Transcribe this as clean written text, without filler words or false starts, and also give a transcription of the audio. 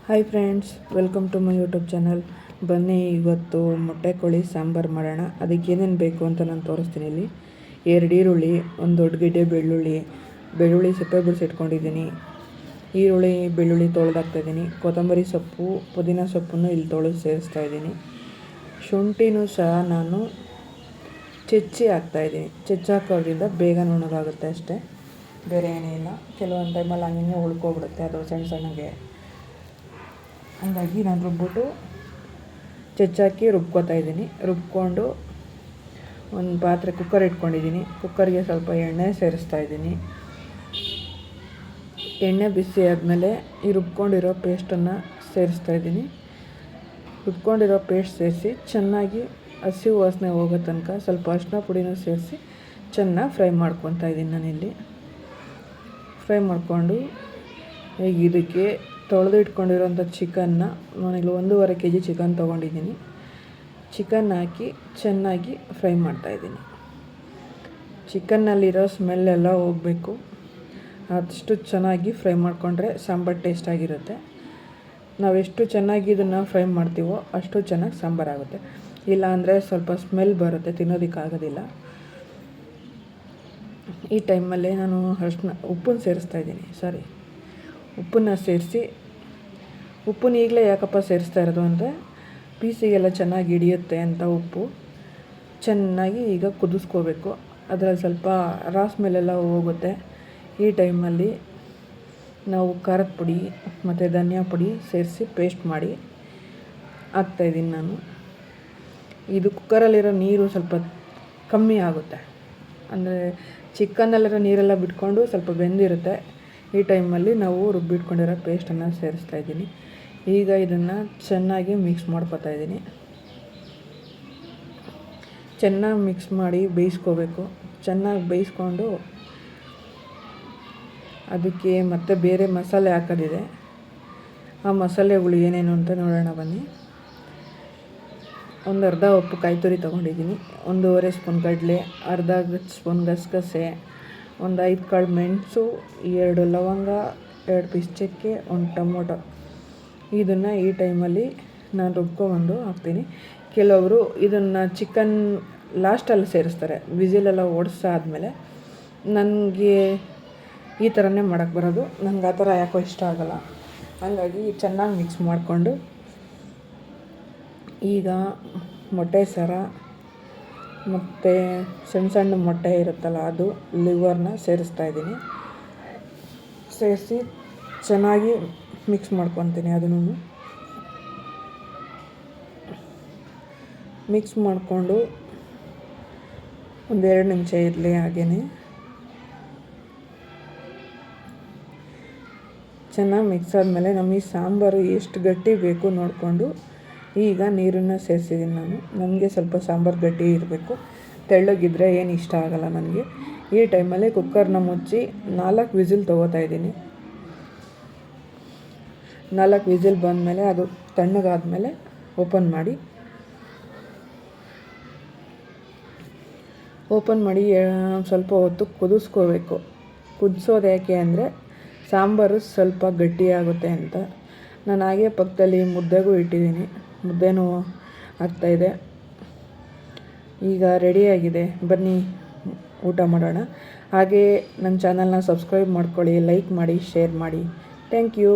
Hi friends, welcome to my YouTube channel. ಬನ್ನಿ ಇವತ್ತು ಮೊಟ್ಟೆ ಕೋಳಿ ಸಾಂಬಾರು ಮಾಡೋಣ. ಅದಕ್ಕೆ ಏನೇನು ಬೇಕು ಅಂತ ನಾನು ತೋರಿಸ್ತೀನಿ. ಇಲ್ಲಿ 2 ಈರುಳ್ಳಿ, ಒಂದು ದೊಡ್ಡ ಗೆಡ್ಡೆ ಬೆಳ್ಳುಳ್ಳಿ ಸಿಪ್ಪೆ ಬಿಡಿಸಿಟ್ಕೊಂಡಿದ್ದೀನಿ. ಈರುಳ್ಳಿ ಬೆಳ್ಳುಳ್ಳಿ ತೊಳೆದಾಕ್ತಾಯಿದ್ದೀನಿ. ಕೊತ್ತಂಬರಿ ಸೊಪ್ಪು, ಪುದೀನ ಸೊಪ್ಪನ್ನು ಇಲ್ಲಿ ತೊಳೆದು ಸೇರಿಸ್ತಾ ಇದ್ದೀನಿ. ಶುಂಠಿನೂ ಸಹ ನಾನು ಹಾಕ್ತಾಯಿದ್ದೀನಿ. ಹಾಕೋದ್ರಿಂದ ಬೇಗ ನುಣ್ಣಗಾಗುತ್ತೆ ಅಷ್ಟೇ, ಬೇರೆ ಏನಿಲ್ಲ. ಕೆಲವೊಂದು ಟೈಮಲ್ಲಿ ಹಂಗೆ ಉಳ್ಕೊಬಿಡುತ್ತೆ ಅದು ಸಣ್ಣಗೆ. ಹಾಗಾಗಿ ನಾನು ರುಬ್ಬಿಟ್ಟು ಹಾಕಿ ರುಬ್ಕೊತಾಯಿದ್ದೀನಿ. ರುಬ್ಕೊಂಡು ಒಂದು ಪಾತ್ರೆ ಕುಕ್ಕರ್ ಇಟ್ಕೊಂಡಿದ್ದೀನಿ. ಕುಕ್ಕರ್ಗೆ ಸ್ವಲ್ಪ ಎಣ್ಣೆ ಸೇರಿಸ್ತಾ ಇದ್ದೀನಿ. ಎಣ್ಣೆ ಬಿಸಿ ಆದಮೇಲೆ ಈ ರುಬ್ಕೊಂಡಿರೋ ಪೇಸ್ಟನ್ನು ಸೇರಿಸ್ತಾ ಇದ್ದೀನಿ. ರುಬ್ಕೊಂಡಿರೋ ಪೇಸ್ಟ್ ಸೇರಿಸಿ ಚೆನ್ನಾಗಿ ಹಸಿ ವಾಸನೆ ಹೋಗೋ ತನಕ ಸ್ವಲ್ಪ ಅರಿಶಿನ ಪುಡಿನೂ ಸೇರಿಸಿ ಚೆನ್ನಾಗಿ ಫ್ರೈ ಮಾಡ್ಕೊತಾ ಇದ್ದೀನಿ. ನಾನಿಲ್ಲಿ ಫ್ರೈ ಮಾಡಿಕೊಂಡು ಈಗ ಇದಕ್ಕೆ ತೊಳೆದು ಇಟ್ಕೊಂಡಿರೋಂಥ ಚಿಕನ್ನ, ನಾನಿಲ್ಲಿ 1.5 kg ಚಿಕನ್ ತೊಗೊಂಡಿದ್ದೀನಿ. ಚಿಕನ್ ಹಾಕಿ ಚೆನ್ನಾಗಿ ಫ್ರೈ ಮಾಡ್ತಾಯಿದ್ದೀನಿ. ಚಿಕನ್ನಲ್ಲಿರೋ ಸ್ಮೆಲ್ಲೆಲ್ಲ ಹೋಗಬೇಕು. ಅಷ್ಟು ಚೆನ್ನಾಗಿ ಫ್ರೈ ಮಾಡಿಕೊಂಡ್ರೆ ಸಾಂಬಾರು ಟೇಸ್ಟಾಗಿರುತ್ತೆ. ನಾವೆಷ್ಟು ಚೆನ್ನಾಗಿ ಇದನ್ನು ಫ್ರೈ ಮಾಡ್ತೀವೋ ಅಷ್ಟು ಚೆನ್ನಾಗಿ ಸಾಂಬಾರಾಗುತ್ತೆ. ಇಲ್ಲಾಂದರೆ ಸ್ವಲ್ಪ ಸ್ಮೆಲ್ ಬರುತ್ತೆ, ತಿನ್ನೋದಕ್ಕಾಗೋದಿಲ್ಲ. ಈ ಟೈಮಲ್ಲಿ ನಾನು ಉಪ್ಪನ್ನು ಸೇರಿಸ್ತಾ ಇದ್ದೀನಿ. ಉಪ್ಪನ್ನು ಸೇರಿಸಿ, ಉಪ್ಪನ್ನು ಈಗಲೇ ಯಾಕಪ್ಪ ಸೇರಿಸ್ತಾ ಇರೋದು ಅಂದರೆ ಪೀಸಿಗೆಲ್ಲ ಚೆನ್ನಾಗಿ ಹಿಡಿಯುತ್ತೆ ಅಂತ ಉಪ್ಪು. ಚೆನ್ನಾಗಿ ಈಗ ಕುದಿಸ್ಕೋಬೇಕು. ಅದರಲ್ಲಿ ಸ್ವಲ್ಪ ಸ್ಮೆಲ್ಲೆಲ್ಲ ಹೋಗುತ್ತೆ. ಈ ಟೈಮಲ್ಲಿ ನಾವು ಖಾರದ ಪುಡಿ ಮತ್ತು ಧನಿಯಾ ಪುಡಿ ಸೇರಿಸಿ ಪೇಸ್ಟ್ ಮಾಡಿ ಹಾಕ್ತಾಯಿದ್ದೀನಿ ನಾನು. ಇದು ಕುಕ್ಕರಲ್ಲಿರೋ ನೀರು ಸ್ವಲ್ಪ ಕಮ್ಮಿ ಆಗುತ್ತೆ, ಅಂದರೆ ಚಿಕನ್ನಲ್ಲಿರೋ ನೀರೆಲ್ಲ ಬಿಟ್ಕೊಂಡು ಸ್ವಲ್ಪ ಬೆಂದಿರುತ್ತೆ. ಈ ಟೈಮಲ್ಲಿ ನಾವು ರುಬ್ಬಿಟ್ಕೊಂಡಿರೋ ಪೇಸ್ಟನ್ನು ಸೇರಿಸ್ತಾ ಇದ್ದೀನಿ. ಈಗ ಇದನ್ನು ಚೆನ್ನಾಗಿ ಮಿಕ್ಸ್ ಮಾಡ್ಕೊತಾ ಇದ್ದೀನಿ. ಚೆನ್ನಾಗಿ ಮಿಕ್ಸ್ ಮಾಡಿ ಬೇಯಿಸ್ಕೋಬೇಕು. ಚೆನ್ನಾಗಿ ಬೇಯಿಸ್ಕೊಂಡು ಅದಕ್ಕೆ ಮತ್ತೆ ಬೇರೆ ಮಸಾಲೆ ಹಾಕೋದಿದೆ. ಆ ಮಸಾಲೆಗಳು ಏನೇನು ಅಂತ ನೋಡೋಣ ಬನ್ನಿ. ಒಂದು ಅರ್ಧ ಉಪ್ಪು ಕಾಯಿ ತುರಿ ತೊಗೊಂಡಿದ್ದೀನಿ. 1.5 ಸ್ಪೂನ್ ಕಡಲೆ, ಅರ್ಧ ಸ್ಪೂನ್ ಗಸಗಸೆ, ಒಂದು 5 ಕಾಳು ಮೆಣಸು, 2 ಲವಂಗ, 2 ಪೀಸ್ ಚಕ್ಕೆ, 1 ಟೊಮೊಟೊ. ಇದನ್ನು ಈ ಟೈಮಲ್ಲಿ ನಾನು ರುಬ್ಕೊಂಡ್ಬಂದು ಹಾಕ್ತೀನಿ. ಕೆಲವರು ಇದನ್ನು ಚಿಕನ್ ಲಾಸ್ಟಲ್ಲಿ ಸೇರಿಸ್ತಾರೆ, ವಿಸಿಲೆಲ್ಲ ಓಡಿಸಾದ್ಮೇಲೆ. ನನಗೆ ಈ ಥರನೇ ಮಾಡೋಕ್ಕೆ ಬರೋದು. ನನಗೆ ಆ ಥರ ಯಾಕೋ ಇಷ್ಟ ಆಗೋಲ್ಲ. ಹಾಗಾಗಿ ಚೆನ್ನಾಗಿ ಮಿಕ್ಸ್ ಮಾಡಿಕೊಂಡು ಈಗ ಮೊಟ್ಟೆ ಸರ ಮತ್ತು ಸಣ್ಣ ಮೊಟ್ಟೆ ಇರುತ್ತಲ್ಲ, ಅದು ಲಿವರ್ನ ಸೇರಿಸ್ತಾಯಿದ್ದೀನಿ. ಸೇರಿಸಿ ಚೆನ್ನಾಗಿ ಮಿಕ್ಸ್ ಮಾಡ್ಕೊತೀನಿ. ಅದನ್ನು ಮಿಕ್ಸ್ ಮಾಡಿಕೊಂಡು ಒಂದು 2 ನಿಮಿಷ ಇರಲಿ. ಹಾಗೆಯೇ ಚೆನ್ನಾಗಿ ಮಿಕ್ಸ್ ಆದಮೇಲೆ ನಮಗೆ ಸಾಂಬಾರು ಎಷ್ಟು ಗಟ್ಟಿ ಬೇಕು ನೋಡಿಕೊಂಡು ಈಗ ನೀರನ್ನು ಸೇರಿಸಿದ್ದೀನಿ ನಾನು. ನನಗೆ ಸ್ವಲ್ಪ ಸಾಂಬಾರು ಗಟ್ಟಿ ಇರಬೇಕು, ತೆಳ್ಳಗಿದ್ರೆ ಏನು ಇಷ್ಟ ಆಗೋಲ್ಲ ನನಗೆ. ಈ ಟೈಮಲ್ಲಿ ಕುಕ್ಕರ್ನ ಮುಚ್ಚಿ 4 ವಿಸಿಲ್ ತೊಗೋತಾಯಿದ್ದೀನಿ. 4 ವಿಸಿಲ್ ಬಂದಮೇಲೆ ಅದು ತಣ್ಣಗಾದಮೇಲೆ ಓಪನ್ ಮಾಡಿ ಸ್ವಲ್ಪ ಹೊತ್ತು ಕುದಿಸ್ಕೋಬೇಕು. ಕುದಿಸೋದು ಯಾಕೆ ಅಂದರೆ ಸಾಂಬಾರು ಸ್ವಲ್ಪ ಗಟ್ಟಿಯಾಗುತ್ತೆ ಅಂತ. ನಾನು ಹಾಗೆ ಪಕ್ಕದಲ್ಲಿ ಮುದ್ದೆಗೂ ಇಟ್ಟಿದ್ದೀನಿ. ಮುದ್ದೆನೂ ಆಗ್ತಾಯಿದೆ. ಈಗ ರೆಡಿಯಾಗಿದೆ. ಬನ್ನಿ ಊಟ ಮಾಡೋಣ. ಹಾಗೆಯೇ ನನ್ನ ಚಾನಲ್ನ ಸಬ್ಸ್ಕ್ರೈಬ್ ಮಾಡ್ಕೊಳ್ಳಿ, ಲೈಕ್ ಮಾಡಿ, ಶೇರ್ ಮಾಡಿ. Thank you.